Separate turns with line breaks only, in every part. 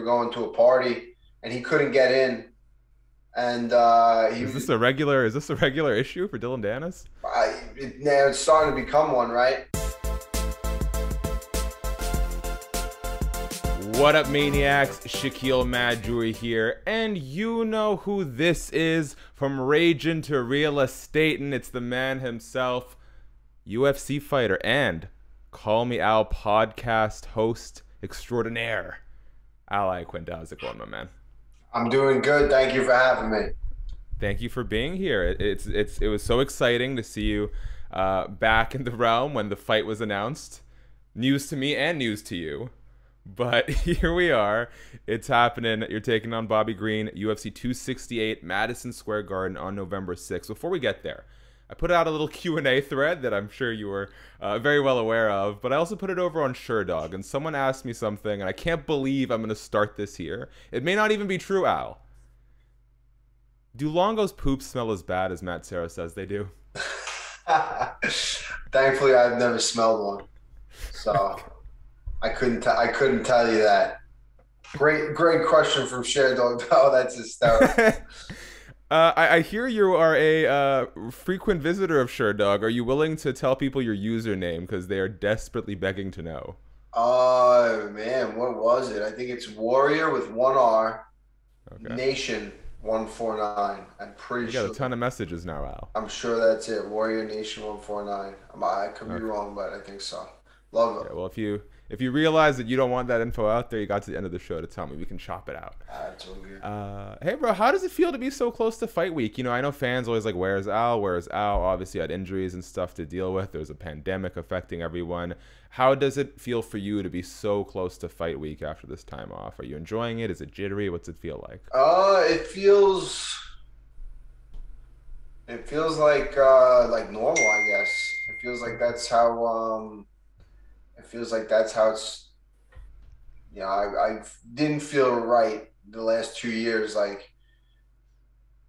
going to a party, and he couldn't get in. And
Is this a regular? Is this a regular issue for Dillon Danis?
now it's starting to become one, right?
What up, maniacs? Shakiel Mahjouri here, and you know who this is. From raging to real estating, it's the man himself, UFC fighter and Call Me Al podcast host extraordinaire, Iaquinta. How's it going, my man?
I'm doing good. Thank you for having me.
Thank you for being here. It was so exciting to see you back in the realm when the fight was announced. News to me and news to you. But here we are. It's happening. You're taking on Bobby Green, UFC 268, Madison Square Garden on November 6th. Before we get there, I put out a little Q&A thread that I'm sure you were very well aware of, but I also put it over on Sherdog, and someone asked me something, and I can't believe I'm going to start this here. It may not even be true, Al. Do Longo's poops smell as bad as Matt Serra says they do?
Thankfully, I've never smelled one, so I couldn't tell you that. Great question from Sherdog. Oh, that's hysterical.
I hear you are a frequent visitor of Sherdog. Are you willing to tell people your username because they are desperately begging to know?
Oh man, what was it? I think it's Warrior with one R, okay. Nation 149. I'm pretty sure.
You got a ton of messages now, Al.
I'm sure that's it. Warrior Nation 149. I could be wrong, but I think so. Love it.
Yeah, well, if you realize that you don't want that info out there, you got to the end of the show to tell me. We can chop it out.
That's all good.
Hey, bro, how does it feel to be so close to fight week? You know, I know fans always like, where's Al? Where's Al? Obviously, had injuries and stuff to deal with. There's a pandemic affecting everyone. How does it feel for you to be so close to fight week after this time off? Are you enjoying it? Is it jittery? What's it feel like?
It feels like normal, I guess. It feels like that's how it's, you know, I didn't feel right the last 2 years, like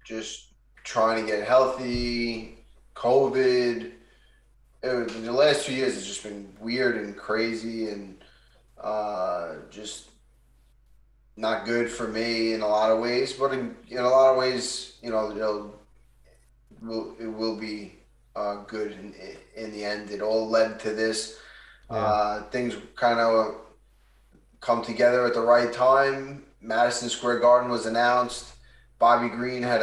just trying to get healthy, COVID. The last 2 years has just been weird and crazy and just not good for me in a lot of ways. But in a lot of ways, you know, it will be good in the end. It all led to this. Yeah. Things kind of come together at the right time. Madison Square Garden was announced. Bobby Green had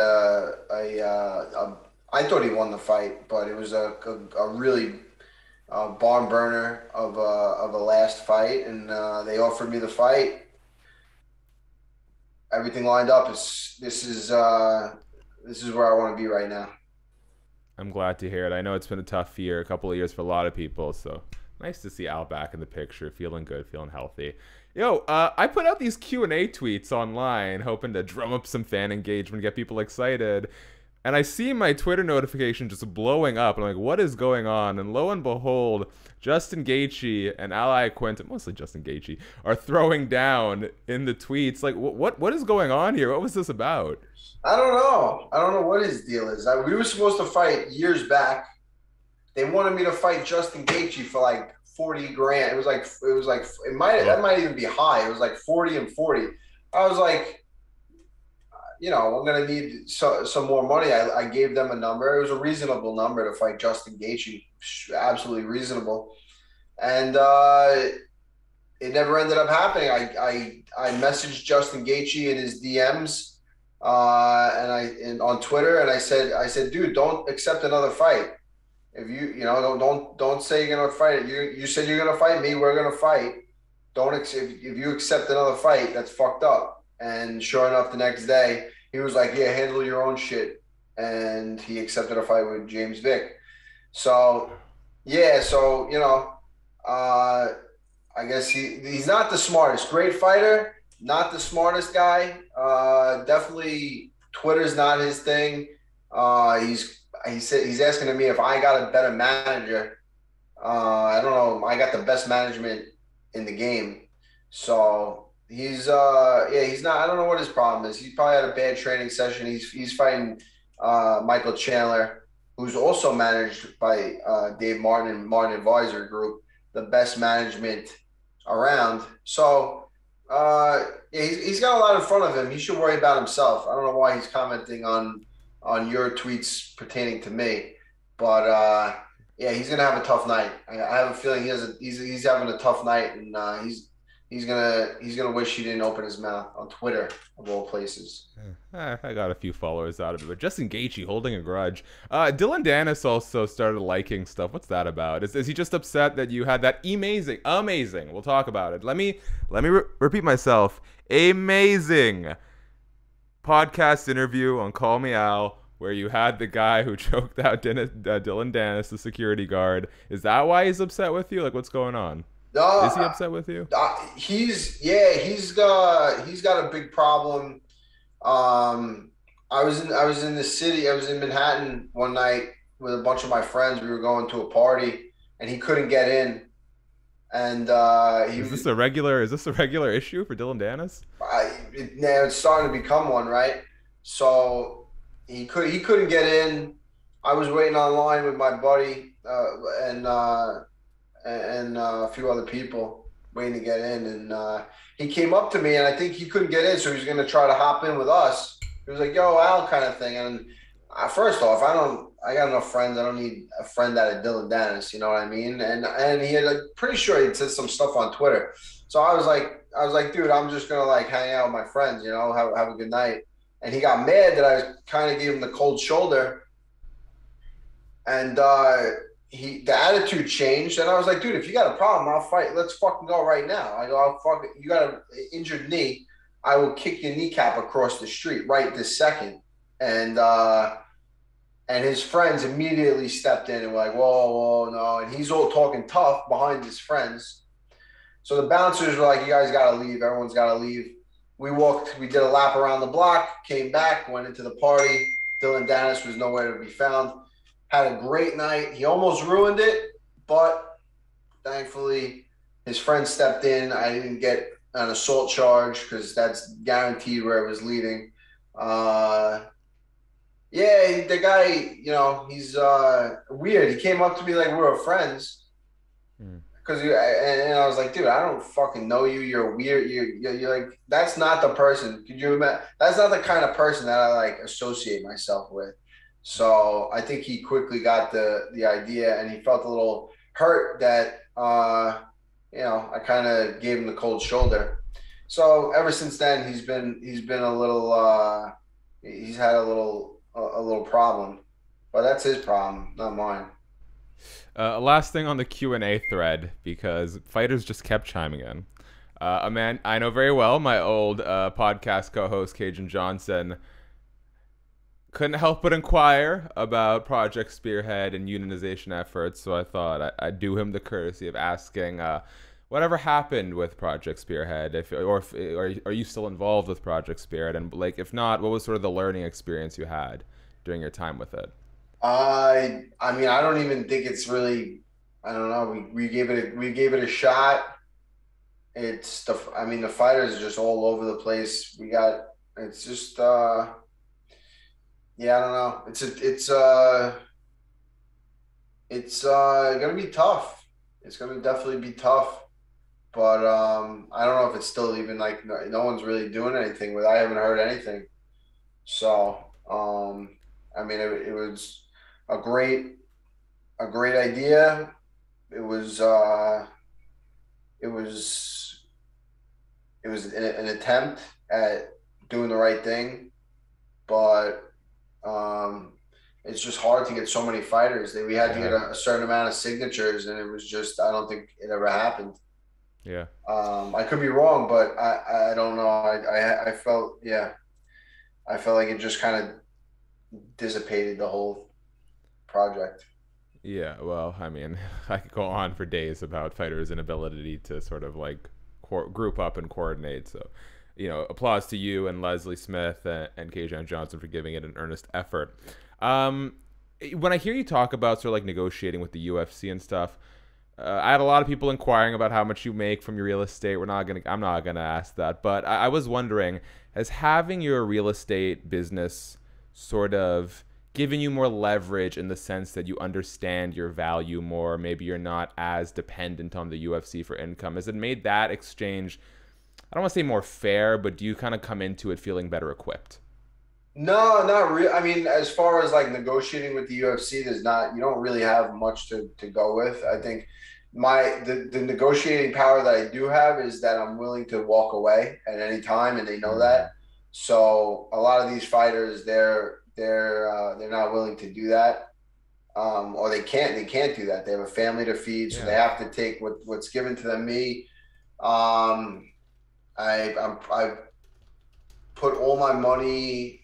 I thought he won the fight, but it was a really barn burner of a last fight, and they offered me the fight. Everything lined up. This is where I want to be right now.
I'm glad to hear it. I know it's been a tough year, a couple of years for a lot of people, so nice to see Al back in the picture, feeling good, feeling healthy. Yo, I put out these Q&A tweets online, hoping to drum up some fan engagement, get people excited. And I see my Twitter notification just blowing up. And I'm like, what is going on? And lo and behold, Justin Gaethje and Iaquinta, mostly Justin Gaethje, are throwing down in the tweets. Like, what is going on here? What was this about?
I don't know. I don't know what his deal is. We were supposed to fight years back. They wanted me to fight Justin Gaethje for like 40 grand. That might even be high. It was like 40 and 40. I was like, you know, I'm going to need some more money. I gave them a number. It was a reasonable number to fight Justin Gaethje. Absolutely reasonable. And it never ended up happening. I messaged Justin Gaethje in his DMs and on Twitter, and I said, dude, don't accept another fight. If you know, don't say you're gonna fight it. You said you're gonna fight me. We're gonna fight. If you accept another fight, that's fucked up. And sure enough, the next day he was like, "Yeah, handle your own shit," and he accepted a fight with James Vick. So, yeah, you know, I guess he's not the smartest. Great fighter, not the smartest guy. Definitely, Twitter's not his thing. He's asking me if I got a better manager. I don't know. I got the best management in the game. So he's not. I don't know what his problem is. He probably had a bad training session. He's fighting Michael Chandler, who's also managed by Dave Martin and Martin Advisor Group, the best management around. So Yeah, he's got a lot in front of him. He should worry about himself. I don't know why he's commenting on your tweets pertaining to me, but yeah, he's gonna have a tough night. I have a feeling he's having a tough night, and he's gonna wish he didn't open his mouth on Twitter of all places.
I got a few followers out of it, but Justin Gaethje holding a grudge. Dillon Danis also started liking stuff. What's that about? Is he just upset that you had that amazing? We'll talk about it. Let me repeat myself. Amazing podcast interview on Call Me Al, where you had the guy who choked out Dillon Danis, the security guard. Is that why he's upset with you? Like, what's going on? Is he upset with you?
He's got a big problem. I was in the city. I was in Manhattan one night with a bunch of my friends. We were going to a party, and he couldn't get in. And
is this a regular issue for Dillon Danis?
It's starting to become one, right? So he couldn't get in. I was waiting online with my buddy and a few other people waiting to get in, and he came up to me, and I think he couldn't get in, so he was going to try to hop in with us. He was like, "Yo, Al," kind of thing. And first off, I got enough friends. I don't need a friend out of Dillon Danis. You know what I mean? And he had pretty sure he had said some stuff on Twitter. So I was like, dude, I'm just gonna like hang out with my friends. You know, have a good night. And he got mad that I kind of gave him the cold shoulder, and the attitude changed, and I was like, dude, if you got a problem, I'll fight. Let's fucking go right now. I go, I'll fuck it. You got an injured knee. I will kick your kneecap across the street right this second. And his friends immediately stepped in and were like, whoa, no. And he's all talking tough behind his friends. So the bouncers were like, you guys got to leave. Everyone's got to leave. We did a lap around the block, came back, went into the party. Dillon Danis was nowhere to be found. Had a great night. He almost ruined it, but thankfully his friend stepped in. I didn't get an assault charge because that's guaranteed where it was leading. Yeah, the guy, you know, he's weird. He came up to me like we were friends. Because and I was like, dude, I don't fucking know you. You're weird. You're like, that's not the person. Could you imagine? That's not the kind of person that I like associate myself with. So I think he quickly got the idea, and he felt a little hurt that you know, I kind of gave him the cold shoulder. So ever since then, he's been a little he's had a little problem, but that's his problem, not mine.
Last thing on the Q&A thread, because fighters just kept chiming in. A man I know very well, my old podcast co-host Kajan Johnson, couldn't help but inquire about Project Spearhead and unionization efforts, so I thought I'd do him the courtesy of asking whatever happened with Project Spearhead, are you still involved with Project Spearhead, and like if not, what was sort of the learning experience you had during your time with it?
I mean, I don't even think it's really. I don't know. We gave it a shot. It's I mean, the fighters are just all over the place. It's just. Yeah, I don't know. It's gonna be tough. It's gonna definitely be tough. But I don't know if it's still even like no one's really doing anything with it. I haven't heard anything. So I mean, it was a great idea. It was an attempt at doing the right thing, but it's just hard to get so many fighters. We had to get a certain amount of signatures, and it was just, I don't think it ever happened.
Yeah.
I could be wrong, but I don't know. I felt like it just kind of dissipated the whole project.
Yeah, well, I mean, I could go on for days about fighters' inability to sort of like group up and coordinate. So, you know, applause to you and Leslie Smith and Kajan Johnson for giving it an earnest effort. When I hear you talk about sort of like negotiating with the UFC and stuff, I had a lot of people inquiring about how much you make from your real estate. I'm not gonna ask that, but I was wondering, has having your real estate business sort of given you more leverage in the sense that you understand your value more? Maybe you're not as dependent on the UFC for income. Has it made that exchange I don't want to say more fair, but do you kind of come into it feeling better equipped?
No, not really. I mean, as far as like negotiating with the UFC, you don't really have much to go with. I think the negotiating power that I do have is that I'm willing to walk away at any time, and they know
Mm,
that. So a lot of these fighters, they're not willing to do that, or they can't do that. They have a family to feed, so they
yeah.
have to take what's given to them. Um, I put all my money,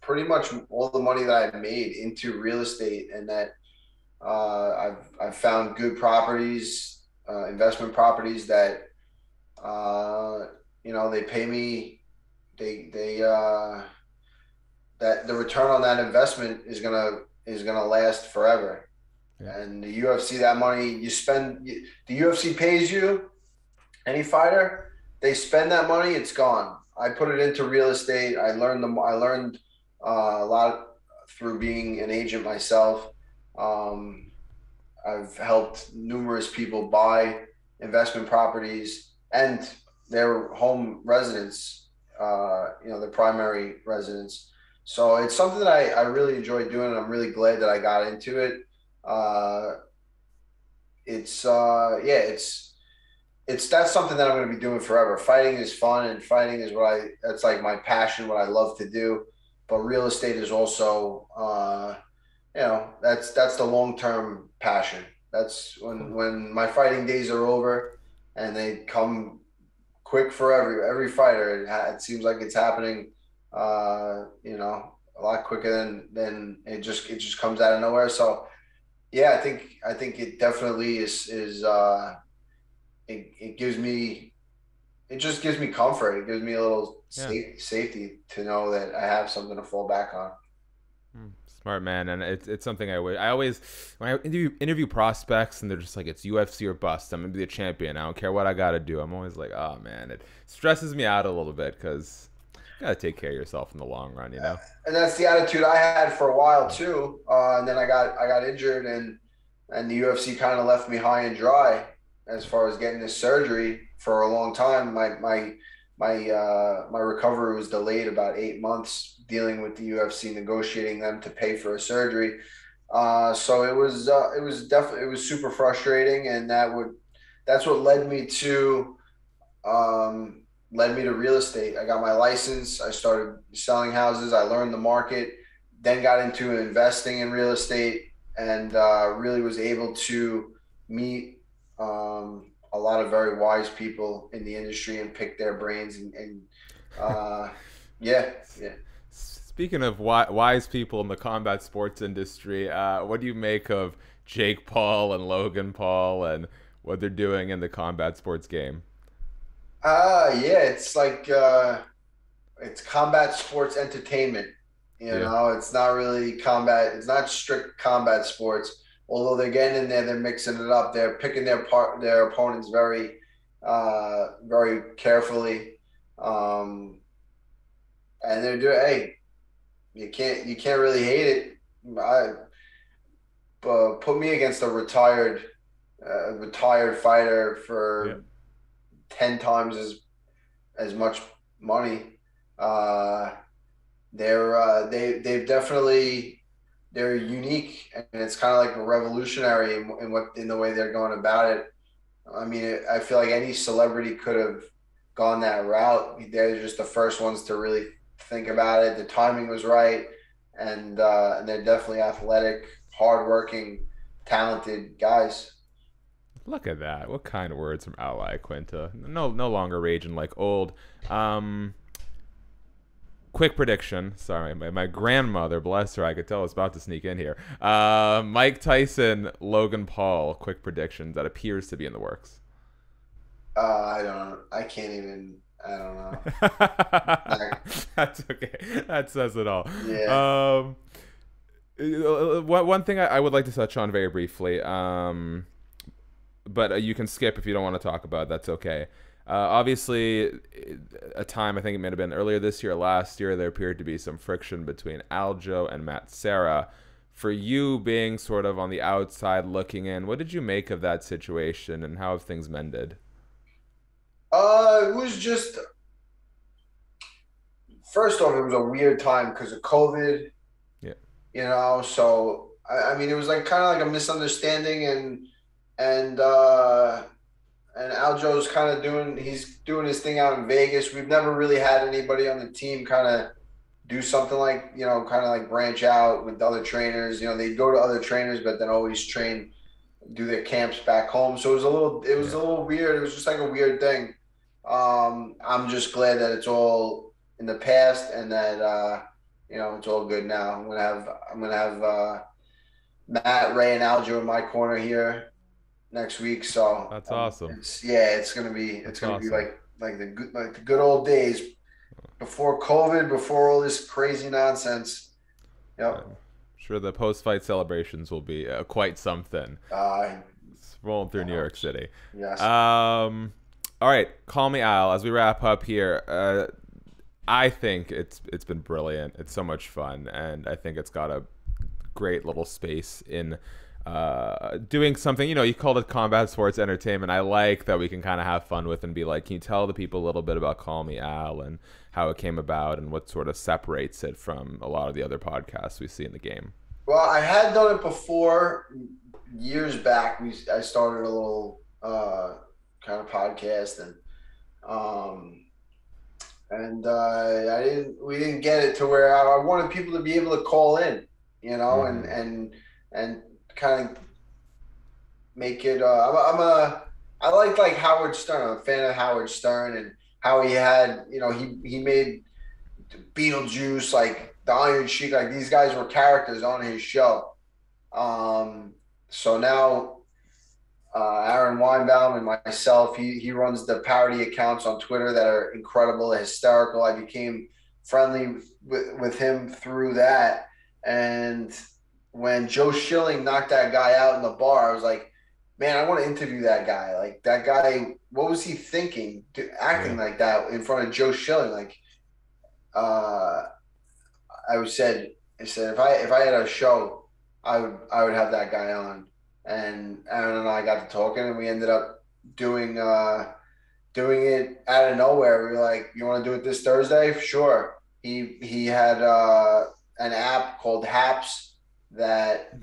pretty much all the money that I've made into real estate, and that I've found good properties, investment properties that they pay me. They that the return on that investment is gonna last forever.
Yeah.
And the UFC, that money the UFC pays you, any fighter, they spend that money, it's gone. I put it into real estate. I learned a lot through being an agent myself. Um, I've helped numerous people buy investment properties and their home residence, their primary residence. So it's something that I really enjoy doing, and I'm really glad that I got into it. Uh, yeah, it's that's something that I'm going to be doing forever. Fighting is fun, and fighting is that's like my passion, what I love to do. But real estate is also, that's the long term passion. That's
Cool.
when my fighting days are over, and they come quick for every fighter. It seems like it's happening, a lot quicker than it just comes out of nowhere. So yeah, I think it definitely is. It gives me, it just gives me comfort. It gives me a little
Yeah.
safety to know that I have something to fall back on.
Smart man, and it's something I always when I interview prospects and they're just like it's UFC or bust. I'm gonna be the champion. I don't care what I gotta do. I'm always like, oh man, it stresses me out a little bit because you gotta take care of yourself in the long run, you know.
And that's the attitude I had for a while too. And then I got injured, and the UFC kind of left me high and dry as far as getting this surgery for a long time. My recovery was delayed about 8 months, dealing with the UFC, negotiating them to pay for a surgery. So it was super frustrating, and that's what led me to real estate. I got my license. I started selling houses. I learned the market, then got into investing in real estate, and really was able to meet a lot of very wise people in the industry and pick their brains. And yeah, yeah.
Speaking of wise people in the combat sports industry, what do you make of Jake Paul and Logan Paul and what they're doing in the combat sports game?
Yeah, it's like it's combat sports entertainment.
Yeah.
It's not really combat. It's not strict combat sports. Although they're getting in there, they're mixing it up. They're picking their opponents very, very carefully, and they're doing. Hey, you can't really hate it. I put me against a retired fighter
Yeah.
for 10 times as much money. Uh, they've definitely, they're unique, and it's kind of like a revolutionary in the way they're going about it. I mean, I feel like any celebrity could have gone that route. They're just the first ones to really think about it. The timing was right, and they're definitely athletic, hardworking, talented guys.
Look at that. What kind of words from Ally Quinta? No longer raging like old. Um, Quick prediction. Sorry, my grandmother, bless her, I could tell, was about to sneak in here. Mike Tyson, Logan Paul. Quick prediction that appears to be in the works.
I don't. I can't even. I don't know.
That's okay. That says it all.
Yeah.
One thing I would like to touch on very briefly, but you can skip if you don't want to talk about it. That's okay. Obviously, a time, I think it may have been earlier this year or last year, there appeared to be some friction between Aljo and Matt Serra. For you being sort of on the outside looking in, what did you make of that situation and how have things mended?
It was just first off, it was a weird time because of COVID.
Yeah.
So I mean, it was like kind of like a misunderstanding, and uh, and Aljo's kind of he's doing his thing out in Vegas. We've never really had anybody on the team kind of do something like, kind of like branch out with other trainers. They go to other trainers, but then always do their camps back home. So it was a little weird. It was just like a weird thing. I'm just glad that it's all in the past and that, it's all good now. I'm gonna have Matt, Ray, and Aljo in my corner here next week. So
That's awesome.
It's gonna be like the good old days before COVID, before all this crazy nonsense. Yep.
I'm sure the post-fight celebrations will be quite something. It's rolling through New York City.
Yes.
All right, call me Al. As we wrap up here, I think it's been brilliant. It's so much fun, and I think it's got a great little space in doing something. You called it combat sports entertainment. I like that we can kind of have fun with and be like, can you tell the people a little bit about Call Me Al and how it came about and what sort of separates it from a lot of the other podcasts we see in the game?
Well, I had done it before years back. I started a little kind of podcast, and we didn't get it to where I wanted people to be able to call in, and kind of make it. I like Howard Stern. I'm a fan of Howard Stern and how he had, he made Beetlejuice, like the Iron Sheik, like these guys were characters on his show. So now Aaron Weinbaum and myself, he runs the parody accounts on Twitter that are incredible, hysterical. I became friendly with him through that. And when Joe Schilling knocked that guy out in the bar, I was like, man, I want to interview that guy. Like, that guy, what was he thinking, acting like that in front of Joe Schilling? Like, I said, if I had a show, I would have that guy on. And Aaron and I got to talking, and we ended up doing it out of nowhere. We were like, you want to do it this Thursday? Sure. He had an app called Haps that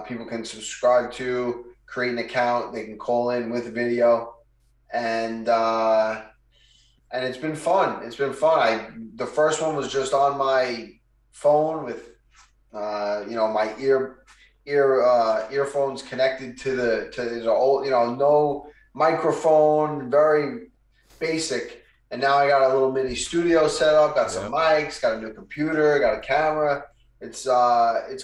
people can subscribe to, create an account, they can call in with video, and it's been fun. It's been fun. The first one was just on my phone with my earphones connected to the old, no microphone, very basic. And now I got a little mini studio set up, got some mics, got a new computer, got a camera. It's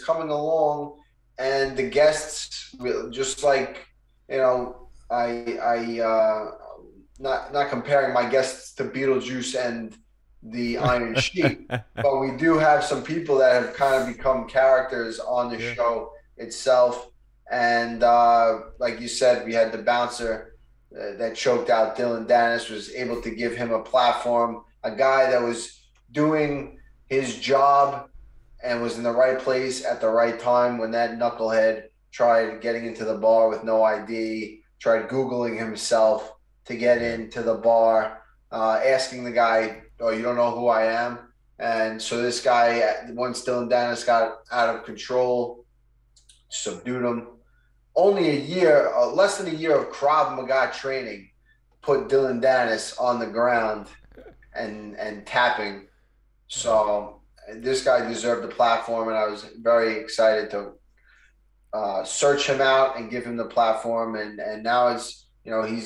coming along, and the guests, just like, not comparing my guests to Beetlejuice and the Iron Sheik, but we do have some people that have kind of become characters on the show itself. And like you said, we had the bouncer that choked out Dillon Danis, was able to give him a platform, a guy that was doing his job and was in the right place at the right time when that knucklehead tried getting into the bar with no ID, tried Googling himself to get into the bar, asking the guy, oh, you don't know who I am? And so this guy, once Dillon Danis got out of control, subdued him. Only less than a year of Krav Maga training put Dillon Danis on the ground and tapping. So this guy deserved the platform, and I was very excited to search him out and give him the platform. And now he's having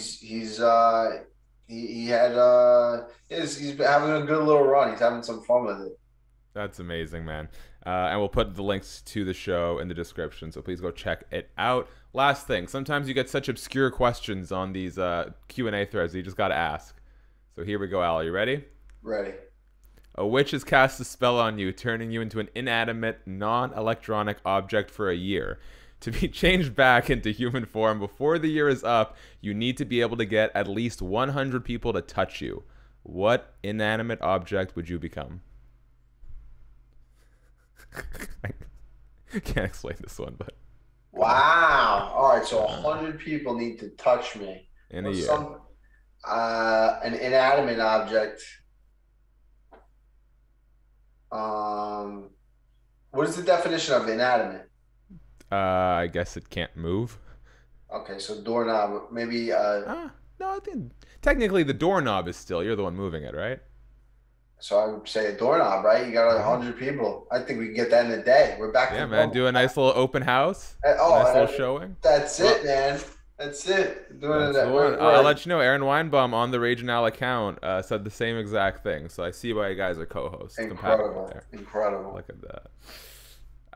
a good little run. He's having some fun with it.
That's amazing, man. And we'll put the links to the show in the description, so please go check it out. Last thing, sometimes you get such obscure questions on these Q&A threads that you just got to ask. So here we go, Al. Are you ready?
Ready.
A witch has cast a spell on you, turning you into an inanimate, non-electronic object for a year. To be changed back into human form before the year is up, you need to be able to get at least 100 people to touch you. What inanimate object would you become? I can't explain this one, but...
Wow. All right, so 100 people need to touch me.
In a year.
An inanimate object. What is the definition of inanimate?
I guess it can't move.
Okay, so doorknob, maybe.
No, I think technically the doorknob is still. You're the one moving it, right?
So I would say a doorknob, right? You got 100 people. I think we can get that in a day. We're back
Yeah,
to
man.
normal.
Do a nice little open house.
Oh,
Nice little showing.
That's
Well,
it, man. That's it.
That's the one. I'll let you know. Aaron Weinbaum on the Rage Now account said the same exact thing. So I see why you guys are co-hosts.
Incredible. Incredible.
Look at that.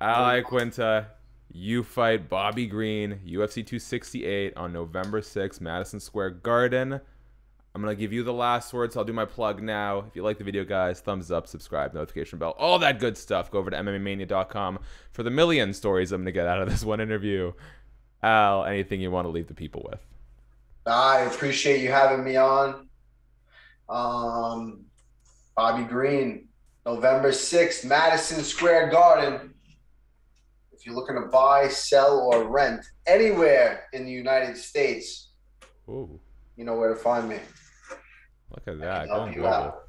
Iaquinta, you fight Bobby Green, UFC 268 on November 6th, Madison Square Garden. I'm going to give you the last word, so I'll do my plug now. If you like the video, guys, thumbs up, subscribe, notification bell, all that good stuff. Go over to MMAmania.com for the million stories I'm going to get out of this one interview. Al, anything you want to leave the people with?
I appreciate you having me on. Bobby Green, November 6th, Madison Square Garden. If you're looking to buy, sell, or rent anywhere in the United States,
Ooh.
you know where to find me.
Look at that.
Help
Going
you
global.
out.